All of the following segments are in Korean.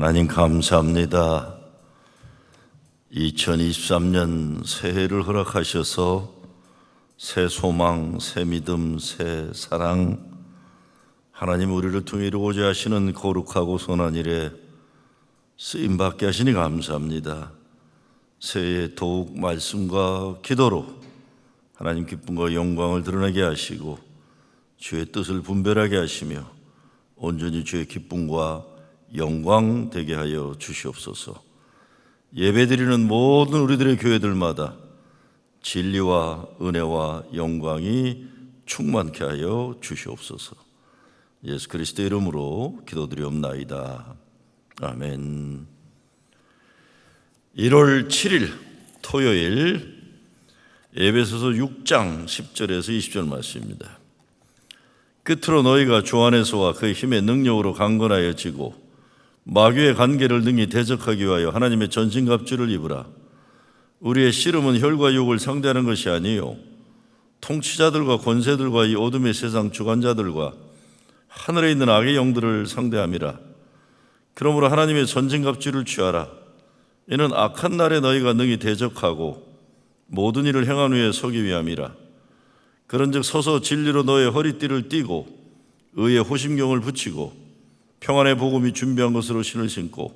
하나님 감사합니다. 2023년 새해를 허락하셔서 새 소망, 새 믿음, 새 사랑, 하나님 우리를 통해 이루고자 하시는 거룩하고 선한 일에 쓰임받게 하시니 감사합니다. 새해에 더욱 말씀과 기도로 하나님 기쁨과 영광을 드러내게 하시고 주의 뜻을 분별하게 하시며 온전히 주의 기쁨과 영광 되게 하여 주시옵소서. 예배드리는 모든 우리들의 교회들마다 진리와 은혜와 영광이 충만케 하여 주시옵소서. 예수 그리스도의 이름으로 기도드리옵나이다. 아멘. 1월 7일 토요일 에베소서 6장 10절에서 20절 말씀입니다. 끝으로 너희가 주 안에서와 그의 힘의 능력으로 강건하여 지고 마귀의 관계를 능히 대적하기 위하여 하나님의 전신갑주를 입으라. 우리의 씨름은 혈과 육을 상대하는 것이 아니요 통치자들과 권세들과 이 어둠의 세상 주관자들과 하늘에 있는 악의 영들을 상대함이라. 그러므로 하나님의 전신갑주를 취하라. 이는 악한 날에 너희가 능히 대적하고 모든 일을 행한 후에 서기 위함이라. 그런즉 서서 진리로 너의 허리띠를 띠고 의의 호심경을 붙이고 평안의 복음이 준비한 것으로 신을 신고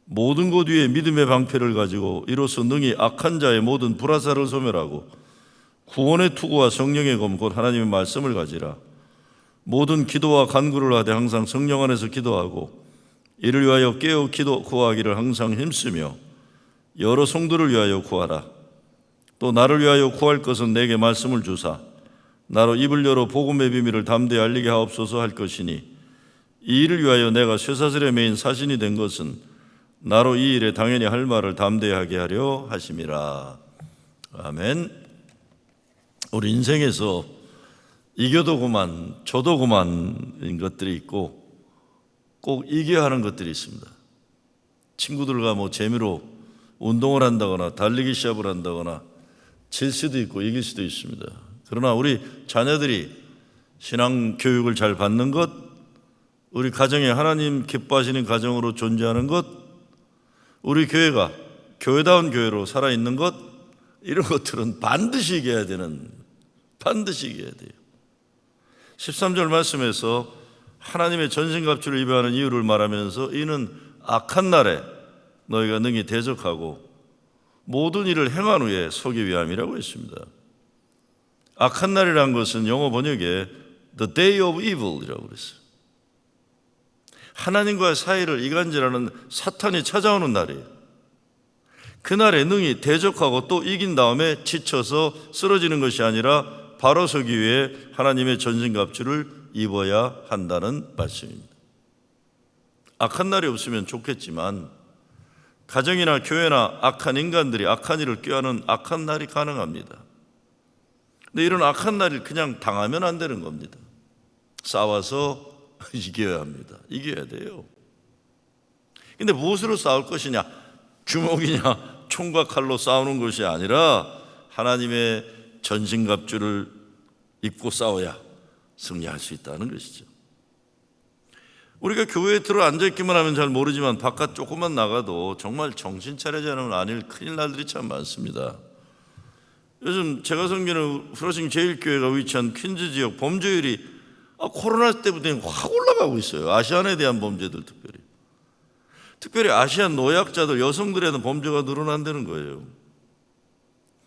모든 것 위에 믿음의 방패를 가지고 이로써 능히 악한 자의 모든 불화살을 소멸하고 구원의 투구와 성령의 검 곧 하나님의 말씀을 가지라. 모든 기도와 간구를 하되 항상 성령 안에서 기도하고 이를 위하여 깨어 기도 구하기를 항상 힘쓰며 여러 성도를 위하여 구하라. 또 나를 위하여 구할 것은 내게 말씀을 주사 나로 입을 열어 복음의 비밀을 담대히 알리게 하옵소서 할 것이니 이 일을 위하여 내가 쇠사슬에 매인 사신이 된 것은 나로 이 일에 당연히 할 말을 담대히 하게 하려 하심이라. 아멘. 우리 인생에서 이겨도 그만 저도 그만인 것들이 있고 꼭 이겨야 하는 것들이 있습니다. 친구들과 재미로 운동을 한다거나 달리기 시합을 한다거나 질 수도 있고 이길 수도 있습니다. 그러나 우리 자녀들이 신앙 교육을 잘 받는 것, 우리 가정에 하나님 기뻐하시는 가정으로 존재하는 것, 우리 교회가 교회다운 교회로 살아있는 것, 이런 것들은 반드시 이겨야 돼요. 13절 말씀에서 하나님의 전신갑주를 입어야 하는 이유를 말하면서 이는 악한 날에 너희가 능히 대적하고 모든 일을 행한 후에 서기 위함이라고 했습니다. 악한 날이라는 것은 영어 번역에 The Day of Evil이라고 그랬어요. 하나님과의 사이를 이간질하는 사탄이 찾아오는 날이에요. 그날에 능히 대적하고 또 이긴 다음에 지쳐서 쓰러지는 것이 아니라 바로 서기 위해 하나님의 전신갑주를 입어야 한다는 말씀입니다. 악한 날이 없으면 좋겠지만 가정이나 교회나 악한 인간들이 악한 일을 꾀하는 악한 날이 가능합니다. 근데 이런 악한 날을 그냥 당하면 안 되는 겁니다. 싸워서 이겨야 합니다. 이겨야 돼요. 근데 무엇으로 싸울 것이냐? 주먹이냐? 총과 칼로 싸우는 것이 아니라 하나님의 전신갑주를 입고 싸워야 승리할 수 있다는 것이죠. 우리가 교회에 들어 앉아있기만 하면 잘 모르지만 바깥 조금만 나가도 정말 정신 차리지 않으면 아닐 큰일 날들이 참 많습니다. 요즘 제가 섬기는 프로싱 제일교회가 위치한 퀸즈 지역 범죄율이 코로나 때부터 확 올라가고 있어요. 아시안에 대한 범죄들 특별히 아시안 노약자들, 여성들에 대한 범죄가 늘어난다는 거예요.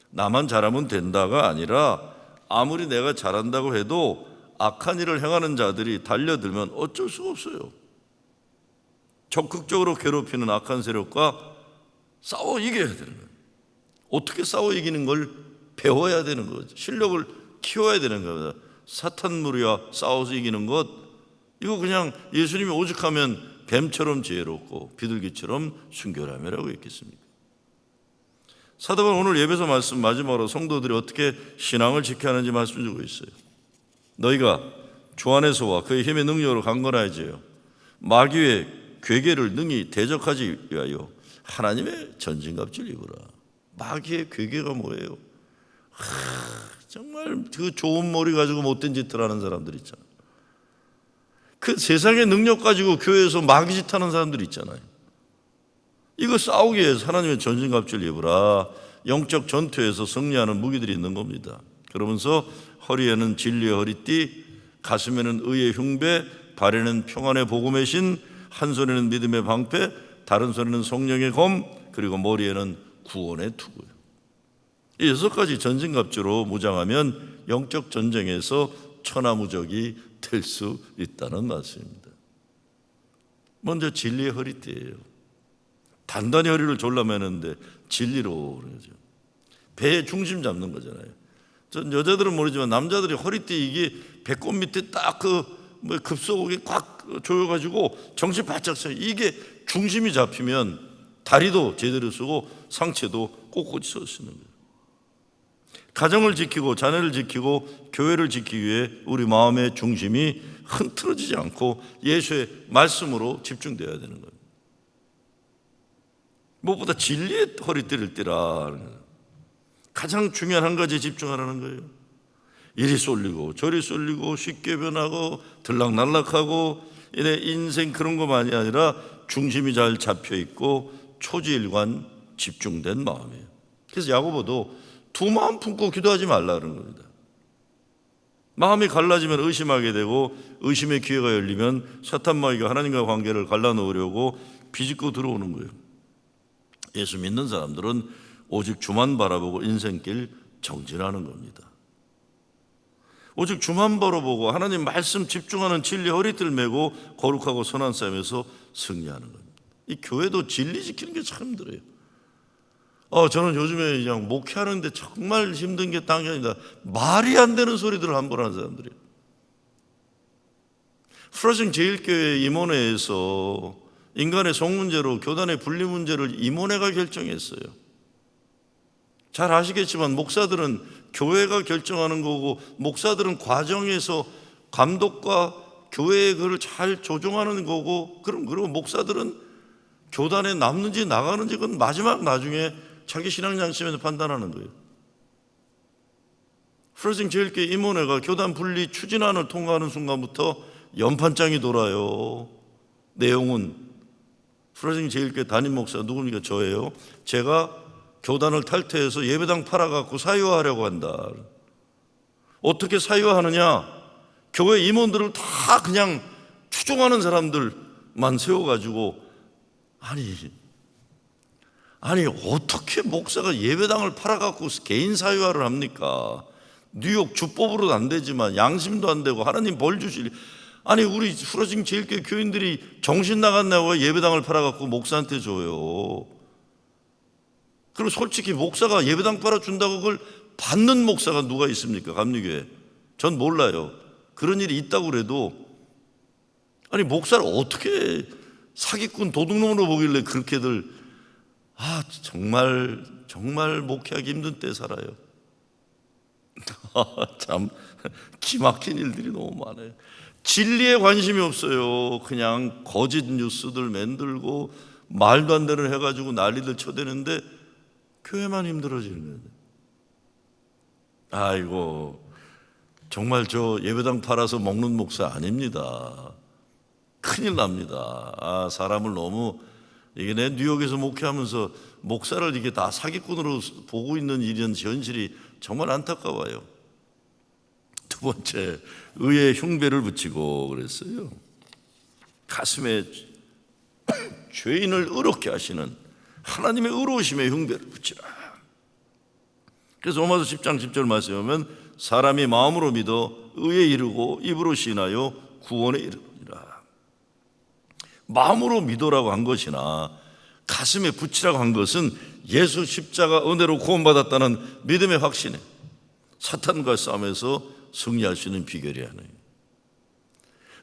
나만 잘하면 된다가 아니라 아무리 내가 잘한다고 해도 악한 일을 행하는 자들이 달려들면 어쩔 수가 없어요. 적극적으로 괴롭히는 악한 세력과 싸워 이겨야 되는 거예요. 어떻게 싸워 이기는 걸 배워야 되는 거죠. 실력을 키워야 되는 겁니다. 사탄 무리와 싸워서 이기는 것, 이거 그냥 예수님이 오죽하면 뱀처럼 지혜롭고 비둘기처럼 순결함이라고 했겠습니까? 사도 바울은 오늘 예배서 말씀 마지막으로 성도들이 어떻게 신앙을 지켜야 하는지 말씀 주고 있어요. 너희가 주 안에서와 그의 힘의 능력으로 강건하여져요 마귀의 괴계를 능히 대적하지 위하여 하나님의 전신갑주를 입으라. 마귀의 괴계가 뭐예요? 정말 그 좋은 머리 가지고 못된 짓을 하는 사람들 있잖아요. 그 세상의 능력 가지고 교회에서 마귀짓 하는 사람들 있잖아요. 이거 싸우기 위해서 하나님의 전신갑주를 입으라. 영적 전투에서 승리하는 무기들이 있는 겁니다. 그러면서 허리에는 진리의 허리띠, 가슴에는 의의 흉배, 발에는 평안의 복음의 신, 한 손에는 믿음의 방패, 다른 손에는 성령의 검, 그리고 머리에는 구원의 투구예요. 이 6가지 전신갑주로 무장하면 영적 전쟁에서 천하무적이 될 수 있다는 말씀입니다. 먼저 진리의 허리띠예요. 단단히 허리를 졸라매는데 진리로 그러죠. 배의 중심 잡는 거잖아요. 전 여자들은 모르지만 남자들이 허리띠 이게 배꼽 밑에 딱 급속하게 꽉 조여가지고 정신 바짝 서요. 이게 중심이 잡히면 다리도 제대로 쓰고 상체도 꼿꼿이 설 수 있는 거예요. 가정을 지키고 자녀를 지키고 교회를 지키기 위해 우리 마음의 중심이 흐트러지지 않고 예수의 말씀으로 집중되어야 되는 거예요. 무엇보다 진리의 허리띠를 띠라. 가장 중요한 한 가지에 집중하라는 거예요. 이리 쏠리고 저리 쏠리고 쉽게 변하고 들락날락하고 이래 인생 그런 것만이 아니라 중심이 잘 잡혀 있고 초지일관 집중된 마음이에요. 그래서 야고보도 두 마음 품고 기도하지 말라는 겁니다. 마음이 갈라지면 의심하게 되고 의심의 기회가 열리면 사탄 마귀가 하나님과 관계를 갈라놓으려고 비집고 들어오는 거예요. 예수 믿는 사람들은 오직 주만 바라보고 인생길 정진하는 겁니다. 오직 주만 바라보고 하나님 말씀 집중하는 진리 허리띠를 메고 거룩하고 선한 삶에서 승리하는 겁니다. 이 교회도 진리 지키는 게 참 힘들어요. 저는 요즘에 그냥 목회하는데 정말 힘든 게 딴 게 아니라 말이 안 되는 소리들을 한 번 하는 사람들이에요. 프라싱 제1교회 임원회에서 인간의 속 문제로 교단의 분리 문제를 임원회가 결정했어요. 잘 아시겠지만 목사들은 교회가 결정하는 거고 목사들은 과정에서 감독과 교회의 그를 잘 조정하는 거고 그리고 목사들은 교단에 남는지 나가는지 그건 마지막 나중에 자기 신앙 양심에서 판단하는 거예요. 프라싱 제1교회 임원회가 교단 분리 추진안을 통과하는 순간부터 연판장이 돌아요. 내용은 프라싱 제1교회 담임 목사 누굽니까? 저예요. 제가 교단을 탈퇴해서 예배당 팔아갖고 사유화하려고 한다. 어떻게 사유화하느냐? 교회 임원들을 다 그냥 추종하는 사람들만 세워가지고 아니 어떻게 목사가 예배당을 팔아갖고 개인 사유화를 합니까? 뉴욕 주법으로도 안 되지만 양심도 안 되고 하나님 벌 주실. 아니 우리 프라싱 제1교회 교인들이 정신 나갔냐고 예배당을 팔아갖고 목사한테 줘요. 그리고 솔직히 목사가 예배당 팔아준다고 그걸 받는 목사가 누가 있습니까? 감리교회. 전 몰라요. 그런 일이 있다고 그래도 아니 목사를 어떻게 사기꾼 도둑놈으로 보길래 그렇게들 정말 목회하기 힘든 때 살아요. 참 기막힌 일들이 너무 많아요. 진리에 관심이 없어요. 그냥 거짓 뉴스들 만들고 말도 안 되는 해가지고 난리들 쳐대는데 교회만 힘들어지는 거예요. 아이고 정말 저 예배당 팔아서 먹는 목사 아닙니다. 큰일 납니다. 사람을 너무 이게 내 뉴욕에서 목회하면서 목사를 이게 다 사기꾼으로 보고 있는 이런 현실이 정말 안타까워요. 두 번째, 의의 흉배를 붙이고 그랬어요. 가슴에 죄인을 의롭게 하시는 하나님의 의로우심의 흉배를 붙이라. 그래서 로마서 10장 10절 말씀에 보면 사람이 마음으로 믿어 의에 이르고 입으로 시인하여 구원에 이르느니라. 마음으로 믿어라고 한 것이나 가슴에 붙이라고 한 것은 예수 십자가 은혜로 구원받았다는 믿음의 확신에 사탄과 싸움에서 승리할 수 있는 비결이 하나요.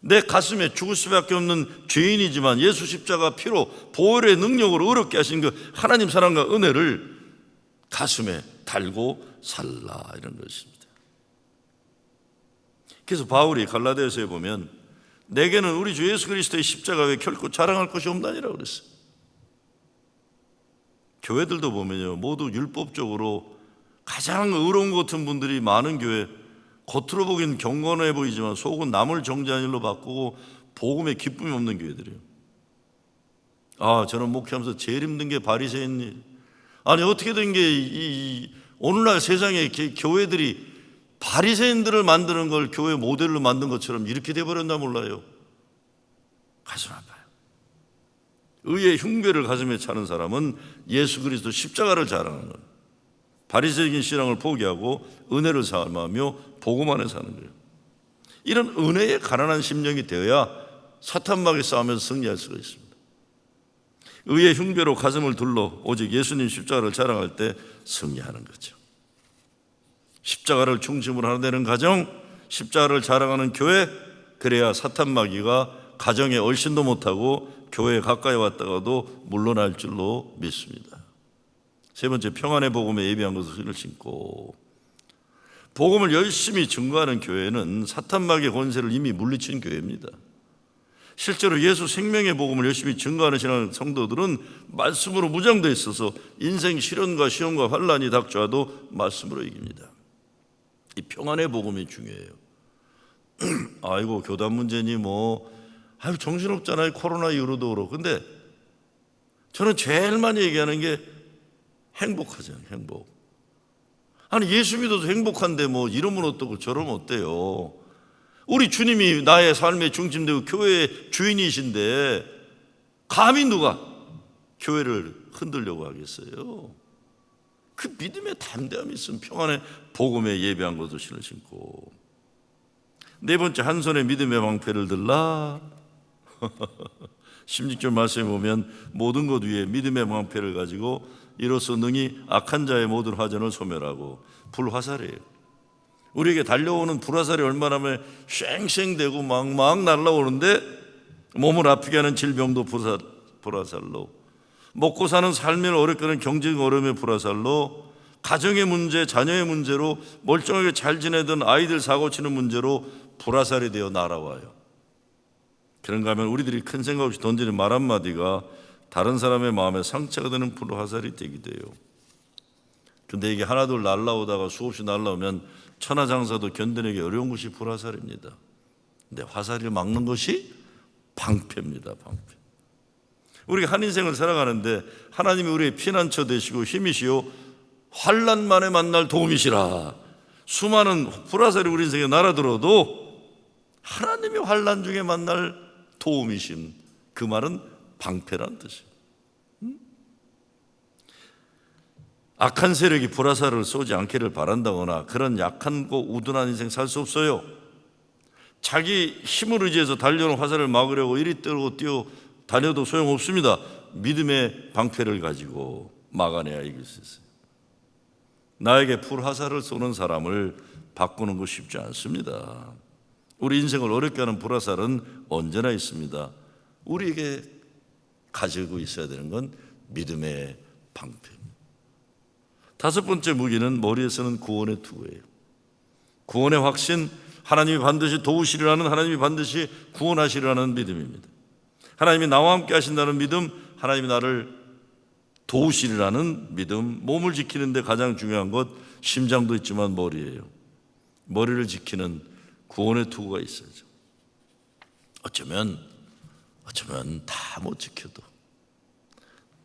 내 가슴에 죽을 수밖에 없는 죄인이지만 예수 십자가 피로 보혈의 능력으로 의롭게 하신 그 하나님 사랑과 은혜를 가슴에 달고 살라 이런 것입니다. 그래서 바울이 갈라디아서에 보면 내게는 우리 주 예수 그리스도의 십자가 외에 결코 자랑할 것이 없나니라고 그랬어요. 교회들도 보면요 모두 율법적으로 가장 의로운 것 같은 분들이 많은 교회, 겉으로 보기엔 경건해 보이지만 속은 남을 정죄한 일로 바꾸고 복음에 기쁨이 없는 교회들이에요. 저는 목회하면서 제일 힘든 게 바리새인 일. 아니 어떻게 된 게 오늘날 세상에 교회들이 바리새인들을 만드는 걸 교회 모델로 만든 것처럼 이렇게 돼버렸나 몰라요. 가슴 아파요. 의의 흉배를 가슴에 차는 사람은 예수 그리스도 십자가를 자랑하는 거예요. 바리새인 신앙을 포기하고 은혜를 삶으며 복음 안에 사는 거예요. 이런 은혜에 가난한 심령이 되어야 사탄마귀 싸움에서 승리할 수가 있습니다. 의의 흉배로 가슴을 둘러 오직 예수님 십자가를 자랑할 때 승리하는 거죠. 십자가를 중심으로 하나 되는 가정, 십자가를 자랑하는 교회, 그래야 사탄마귀가 가정에 얼씬도 못하고 교회에 가까이 왔다가도 물러날 줄로 믿습니다. 세 번째, 평안의 복음에 예비한 것을 신고, 복음을 열심히 증거하는 교회는 사탄마귀의 권세를 이미 물리친 교회입니다. 실제로 예수 생명의 복음을 열심히 증거하는 신앙 성도들은 말씀으로 무장되어 있어서 인생 시련과 시험과 환란이 닥쳐와도 말씀으로 이깁니다. 이 평안의 복음이 중요해요. 아이고 교단 문제니 정신없잖아요. 코로나 이후로도 그렇고. 근데 저는 제일 많이 얘기하는 게 행복하잖아요. 행복. 아니 예수 믿어도 행복한데 이러면 어떻고 저러면 어때요? 우리 주님이 나의 삶의 중심되고 교회의 주인이신데 감히 누가 교회를 흔들려고 하겠어요? 그 믿음의 담대함이 있으면 평안의 복음에 예배한 것도 신고. 네 번째, 한 손에 믿음의 방패를 들라. 16절 말씀에 보면 모든 것 위에 믿음의 방패를 가지고 이로써 능히 악한 자의 모든 화전을 소멸하고. 불화살이에요. 우리에게 달려오는 불화살이 얼마나 하면 쉥쉥대고 막 날라오는데 몸을 아프게 하는 질병도 불화살로, 먹고 사는 삶을 어렵게 하는 경제적 어려움의 불화살로, 가정의 문제, 자녀의 문제로, 멀쩡하게 잘 지내던 아이들 사고치는 문제로 불화살이 되어 날아와요. 그런가 하면 우리들이 큰 생각 없이 던지는 말 한마디가 다른 사람의 마음에 상처가 되는 불화살이 되기도 해요. 근데 이게 하나둘 날라오다가 수없이 날라오면 천하장사도 견뎌내기 어려운 것이 불화살입니다. 근데 화살을 막는 것이 방패입니다. 방패. 우리가 한 인생을 살아가는데 하나님이 우리의 피난처 되시고 힘이시오, 환난만에 만날 도움이시라. 수많은 불화살이 우리 인생에 날아들어도 하나님이 환난 중에 만날 도움이신, 그 말은 방패란 뜻이에요. 악한 세력이 불화살을 쏘지 않기를 바란다거나 그런 약한고 우둔한 인생 살 수 없어요. 자기 힘을 의지해서 달려오는 화살을 막으려고 이리 뛰고 뛰어 다녀도 소용없습니다. 믿음의 방패를 가지고 막아내야 이길 수 있어요. 나에게 불화살을 쏘는 사람을 바꾸는 거 쉽지 않습니다. 우리 인생을 어렵게 하는 불화살은 언제나 있습니다. 우리에게 가지고 있어야 되는 건 믿음의 방패. 다섯 번째 무기는 머리에 쓰는 구원의 투구예요. 구원의 확신, 하나님이 반드시 도우시리라는, 하나님이 반드시 구원하시리라는 믿음입니다. 하나님이 나와 함께 하신다는 믿음, 하나님이 나를 도우시리라는 믿음. 몸을 지키는 데 가장 중요한 것, 심장도 있지만 머리예요. 머리를 지키는 구원의 투구가 있어야죠. 어쩌면 다 못 지켜도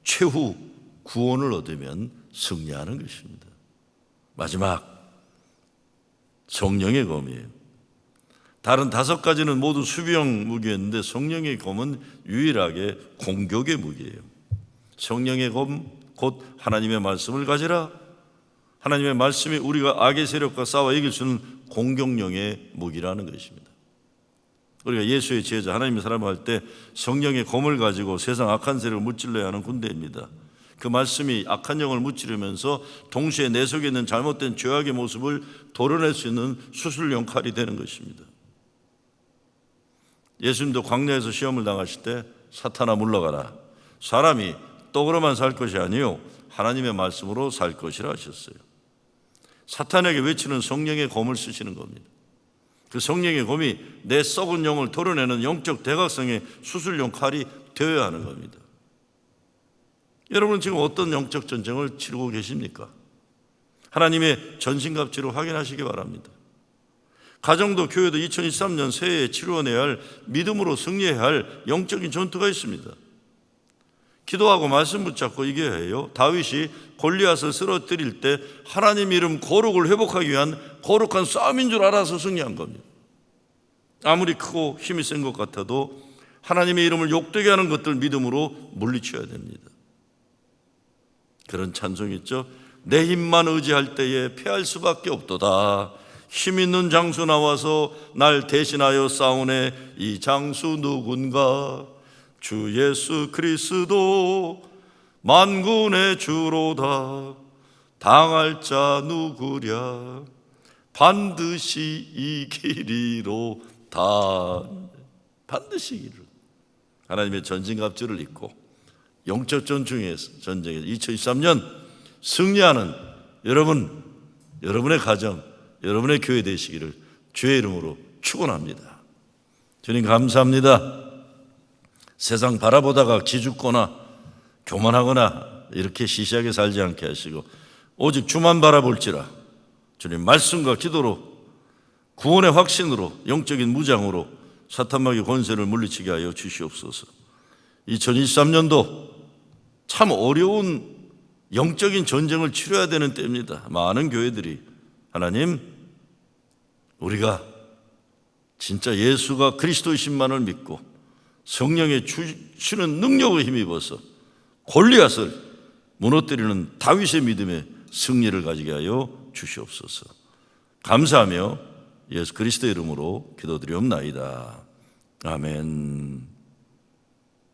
최후 구원을 얻으면 승리하는 것입니다. 마지막, 성령의 검이에요. 다른 다섯 가지는 모두 수비형 무기였는데 성령의 검은 유일하게 공격의 무기예요. 성령의 검, 곧 하나님의 말씀을 가지라. 하나님의 말씀이 우리가 악의 세력과 싸워 이길 수 있는 공격령의 무기라는 것입니다. 우리가 예수의 제자, 하나님의 사람을 할 때 성령의 검을 가지고 세상 악한 세력을 무찔러야 하는 군대입니다. 그 말씀이 악한 영을 무찌르면서 동시에 내 속에 있는 잘못된 죄악의 모습을 도려낼 수 있는 수술용 칼이 되는 것입니다. 예수님도 광야에서 시험을 당하실 때 사탄아 물러가라. 사람이 떡으로만 살 것이 아니요 하나님의 말씀으로 살 것이라 하셨어요. 사탄에게 외치는 성령의 검을 쓰시는 겁니다. 그 성령의 검이 내 썩은 영을 도려내는 영적 대각성의 수술용 칼이 되어야 하는 겁니다. 여러분 지금 어떤 영적 전쟁을 치르고 계십니까? 하나님의 전신갑주를 확인하시기 바랍니다. 가정도 교회도 2023년 새해에 치루어내야 할, 믿음으로 승리해야 할 영적인 전투가 있습니다. 기도하고 말씀 붙잡고 이겨야 해요. 다윗이 골리앗을 쓰러뜨릴 때 하나님 이름 거룩을 회복하기 위한 거룩한 싸움인 줄 알아서 승리한 겁니다. 아무리 크고 힘이 센 것 같아도 하나님의 이름을 욕되게 하는 것들 믿음으로 물리쳐야 됩니다. 그런 찬송 있죠. 내 힘만 의지할 때에 패할 수밖에 없도다. 힘 있는 장수 나와서 날 대신하여 싸우네. 이 장수 누군가? 주 예수 그리스도 만군의 주로다. 당할 자 누구랴? 반드시 이기리로다. 반드시 이기리로다. 하나님의 전진갑주를 입고 영적 전쟁에서 2023년 승리하는 여러분, 여러분의 가정, 여러분의 교회 되시기를 주의 이름으로 축원합니다. 주님 감사합니다. 세상 바라보다가 기죽거나 교만하거나 이렇게 시시하게 살지 않게 하시고 오직 주만 바라볼지라. 주님 말씀과 기도로 구원의 확신으로 영적인 무장으로 사탄마귀 권세를 물리치게 하여 주시옵소서. 2023년도 참 어려운 영적인 전쟁을 치러야 되는 때입니다. 많은 교회들이 하나님 우리가 진짜 예수가 그리스도이신만을 믿고 성령의 주시는 능력을 힘입어서 골리앗을 무너뜨리는 다윗의 믿음의 승리를 가지게 하여 주시옵소서. 감사하며 예수 그리스도의 이름으로 기도드리옵나이다. 아멘.